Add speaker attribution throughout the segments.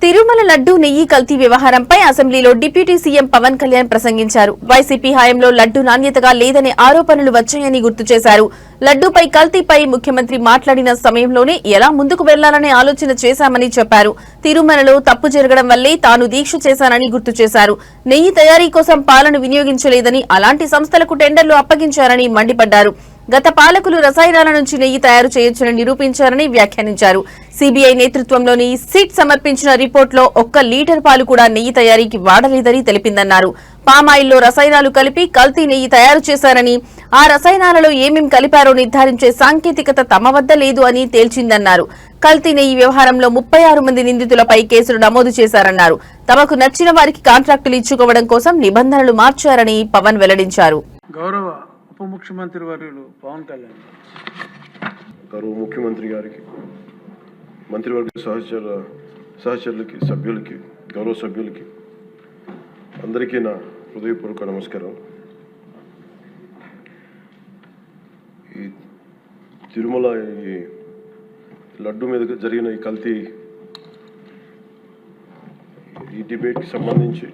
Speaker 1: తిరుమల లడ్డూ నెయ్యి కల్తీ వ్యవహారంపై అసెంబ్లీలో డిప్యూటీ సీఎం పవన్ కళ్యాణ్ ప్రసంగించారు. వైసీపీ హయాంలో లడ్డూ నాణ్యతగా లేదనే ఆరోపణలు వచ్చాయని గుర్తు చేశారు. లడ్డూపై కల్తీపై ముఖ్యమంత్రి మాట్లాడిన సమయంలోనే ఎలా ముందుకు వెళ్లాలనే ఆలోచన చేశామని చెప్పారు. తిరుమలలో తప్పు జరగడం వల్లే తాను దీక్ష చేశానని గుర్తు చేశారు. నెయ్యి తయారీ కోసం పాలను వినియోగించలేదని, అలాంటి సంస్థలకు టెండర్లు అప్పగించారని మండిపడ్డారు. గత పాలకులు రసాయనాల నుంచి నెయ్యి తయారు చేయొచ్చని నిరూపించారని వ్యాఖ్యానించారు. సీబీఐ నేతృత్వంలోని సిట్ సమర్పించిన రిపోర్టులో 1 లీటర్ పాలు కూడా నెయ్యి తయారీకి వాడలేదని తెలిపిందన్నారు. పామాయిల్లో రసాయనాలు కలిపి కల్తీ నెయ్యి తయారు చేశారని, ఆ రసాయనాలలో ఏమేం కలిపారో నిర్ధారించే సాంకేతికత తమ వద్ద లేదు అని తేల్చిందన్నారు. కల్తీ నెయ్యి వ్యవహారంలో 36 మంది నిందితులపై కేసులు నమోదు చేశారన్నారు. తమకు నచ్చిన వారికి కాంట్రాక్టులు ఇచ్చుకోవడం కోసం నిబంధనలు మార్చారని పవన్ వెల్లడించారు.
Speaker 2: ఉప ముఖ్యమంత్రి వర్యులు పవన్ కళ్యాణ్
Speaker 3: గౌరవ ముఖ్యమంత్రి గారికి, మంత్రివర్గ సహచరులకి, సభ్యులకి, గౌరవ సభ్యులకి అందరికీ నా హృదయపూర్వక నమస్కారం. ఈ తిరుమల ఈ లడ్డు మీద జరిగిన ఈ కల్తీ ఈ డిబేట్కి సంబంధించి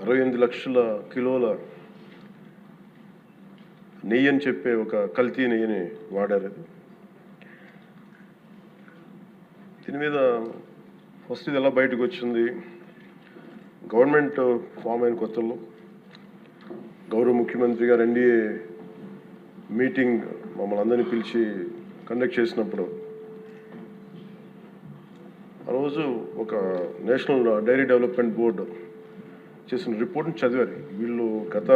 Speaker 3: 68 లక్షల కిలోల నెయ్యి అని చెప్పే ఒక కల్తీ నెయ్యిని వాడారు. దీని మీద ఫస్ట్ ఇది ఎలా బయటకు వచ్చింది? గవర్నమెంట్ ఫామ్ అయిన కొత్తలో గౌరవ ముఖ్యమంత్రి గారు ఎన్డీఏ మీటింగ్ మమ్మల్ని అందరినీ పిలిచి కండక్ట్ చేసినప్పుడు ఆ రోజు ఒక నేషనల్ డైరీ డెవలప్మెంట్ బోర్డు చేసిన రిపోర్ట్ని చదివారు. వీళ్ళు గత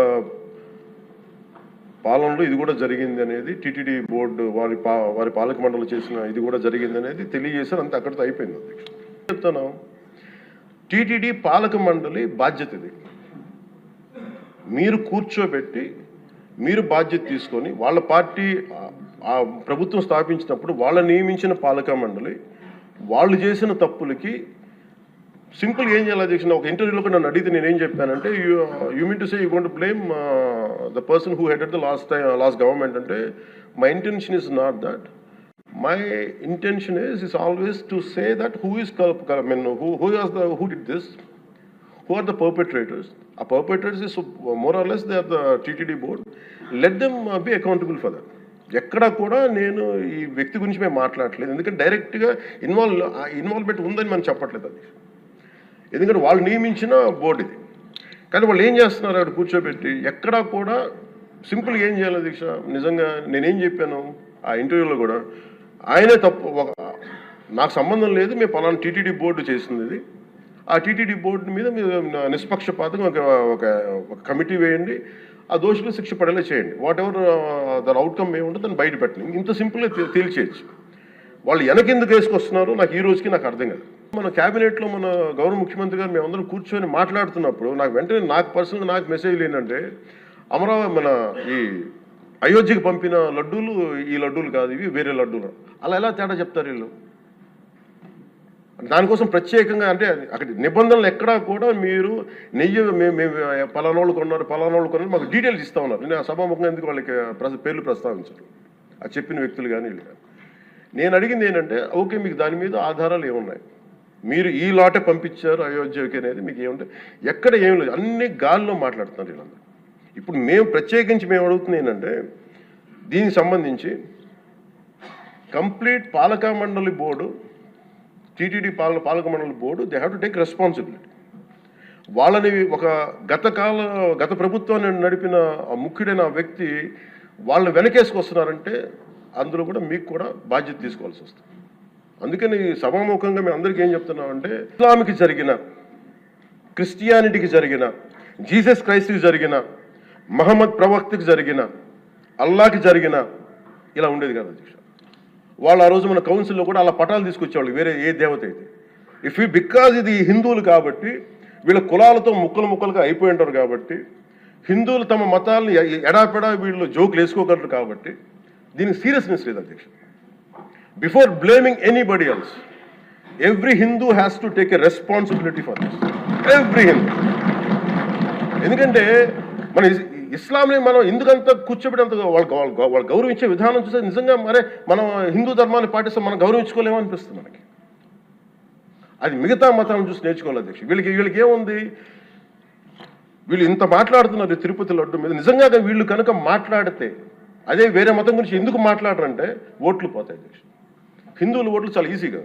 Speaker 3: పాలనలో ఇది కూడా జరిగింది అనేది టీటీడీ బోర్డు వారి పాలక మండలి చేసిన ఇది కూడా జరిగింది అనేది తెలియజేశారు. అంతే, అక్కడితో అయిపోయింది. అధ్యక్ష చెప్తాను, టీటీడీ పాలక మండలి బాధ్యత ఇది. మీరు కూర్చోబెట్టి మీరు బాధ్యత తీసుకొని వాళ్ళ పార్టీ ఆ ప్రభుత్వం స్థాపించినప్పుడు వాళ్ళ నియమించిన పాలక మండలి వాళ్ళు చేసిన తప్పులకి సింపుల్ ఏం చేయాలి అధ్యక్ష? ఒక ఇంటర్వ్యూలో నన్ను అడిగితే నేనేం చెప్పానంటే, you mean to say you going to blame the person who headed the last government అంటే, my intention is not that. My intention is always to say that who did this, who are the perpetrators. A perpetrators is more or less they are the TTD board. Let them be accountable for that. ఎక్కడ కూడా నేను ఈ వ్యక్తి గురించి మేము మాట్లాడలేదు, ఎందుకంటే డైరెక్ట్గా ఇన్వాల్వ్మెంట్ ఉందని మనం చెప్పట్లేదు. అది ఎందుకంటే వాళ్ళు నియమించిన బోర్డు ఇది. కానీ వాళ్ళు ఏం చేస్తున్నారు, అక్కడ కూర్చోబెట్టి ఎక్కడా కూడా సింపుల్ ఏం చేయాలి దీక్ష? నిజంగా నేనేం చెప్పాను ఆ ఇంటర్వ్యూలో కూడా, ఆయనే తప్పు, నాకు సంబంధం లేదు, మేము పలానా టీటీడీ బోర్డు చేసింది ఇది, ఆ టీటీడీ బోర్డు మీద మీరు నిష్పక్షపాతంగా ఒక కమిటీ వేయండి, ఆ దోషులు శిక్ష పడేలా చేయండి, వాట్ ఎవర్ దాని అవుట్కమ్ ఏముంటుందో దాన్ని బయట పెట్టండి. ఇంత సింపుల్గా తేల్చేయచ్చు. వాళ్ళు వెనకెందుకు వేసుకొస్తున్నారు నాకు ఈ రోజుకి నాకు అర్థం కాదు. మన క్యాబినెట్లో మన గౌరవ ముఖ్యమంత్రి గారు మేమందరం కూర్చొని మాట్లాడుతున్నప్పుడు నాకు వెంటనే పర్సనల్గా నాకు మెసేజ్లు ఏంటంటే, అమరావతి మన ఈ అయోధ్యకి పంపిన లడ్డూలు ఈ లడ్డూలు కాదు, ఇవి వేరే లడ్డూలు, అలా ఎలా తేడా చెప్తారు వీళ్ళు? దానికోసం ప్రత్యేకంగా అంటే అక్కడ నిబంధనలు ఎక్కడా కూడా మీరు నెయ్యి మేము పలానోళ్ళు కొన్నారు మాకు డీటెయిల్స్ ఇస్తూ ఉన్నారు. నేను సభాముఖంగా ఎందుకు వాళ్ళకి పేర్లు ప్రస్తావించారు, అది చెప్పిన వ్యక్తులు కానీ వీళ్ళు కానీ. నేను అడిగింది ఏంటంటే, ఓకే మీకు దాని మీద ఆధారాలు ఏమున్నాయి, మీరు ఈ లాటే పంపించారు అయోధ్యకి అనేది మీకు ఏముంటాయి? ఎక్కడ ఏం లేదు, అన్ని గాల్లో మాట్లాడుతున్నారు వీళ్ళందరూ. ఇప్పుడు మేము ప్రత్యేకించి మేము అడుగుతుంది ఏంటంటే, దీనికి సంబంధించి కంప్లీట్ పాలక మండలి బోర్డు, టీటీడీ పాలక మండలి board, they have to take responsibility. వాళ్ళని ఒక గత ప్రభుత్వాన్ని నడిపిన ముఖ్యుడైన వ్యక్తి వాళ్ళని వెనకేసుకొస్తున్నారంటే అందులో కూడా మీకు కూడా బాధ్యత తీసుకోవాల్సి వస్తుంది. అందుకని సభాముఖంగా మేము అందరికీ ఏం చెప్తున్నామంటే, ఇస్లాంకి జరిగిన, క్రిస్టియానిటీకి జరిగిన, జీసస్ క్రైస్ట్కి జరిగిన, మహమ్మద్ ప్రవక్తకి జరిగిన, అల్లాకి జరిగిన ఇలా ఉండేది కదా అధ్యక్ష. వాళ్ళు ఆ రోజు మన కౌన్సిల్లో కూడా అలా పటాలు తీసుకొచ్చేవాళ్ళు, వేరే ఏ దేవత అయితే. బికాజ్ ఇది హిందువులు కాబట్టి, వీళ్ళ కులాలతో ముక్కలుగా అయిపోయి ఉంటారు కాబట్టి, హిందువులు తమ మతాలను ఎడాపెడా వీళ్ళు జోకులు వేసుకోగలరు కాబట్టి దీనికి సీరియస్నెస్ లేదు అధ్యక్ష. Before blaming anybody else, every Hindu has to take a responsibility for this, every Hindu. ఎందుకంటే మన ఇస్లాంని మనం ఎందుకంత కూర్చోబెట్టంత వాళ్ళు గౌరవించే విధానం చూస్తే నిజంగా మరే మనం హిందూ ధర్మాన్ని పాటిస్తే మనం గౌరవించుకోలేమో అనిపిస్తుంది మనకి. అది మిగతా మతాలను చూసి నేర్చుకోవాలి అధ్యక్ష. వీళ్ళకి ఏముంది, వీళ్ళు ఇంత మాట్లాడుతున్నారు తిరుపతి లడ్డు మీద. నిజంగా వీళ్ళు కనుక మాట్లాడితే అదే వేరే మతం గురించి ఎందుకు మాట్లాడరంటే ఓట్లు పోతాయి అధ్యక్ష. హిందువుల ఓట్లు చాలా ఈజీగా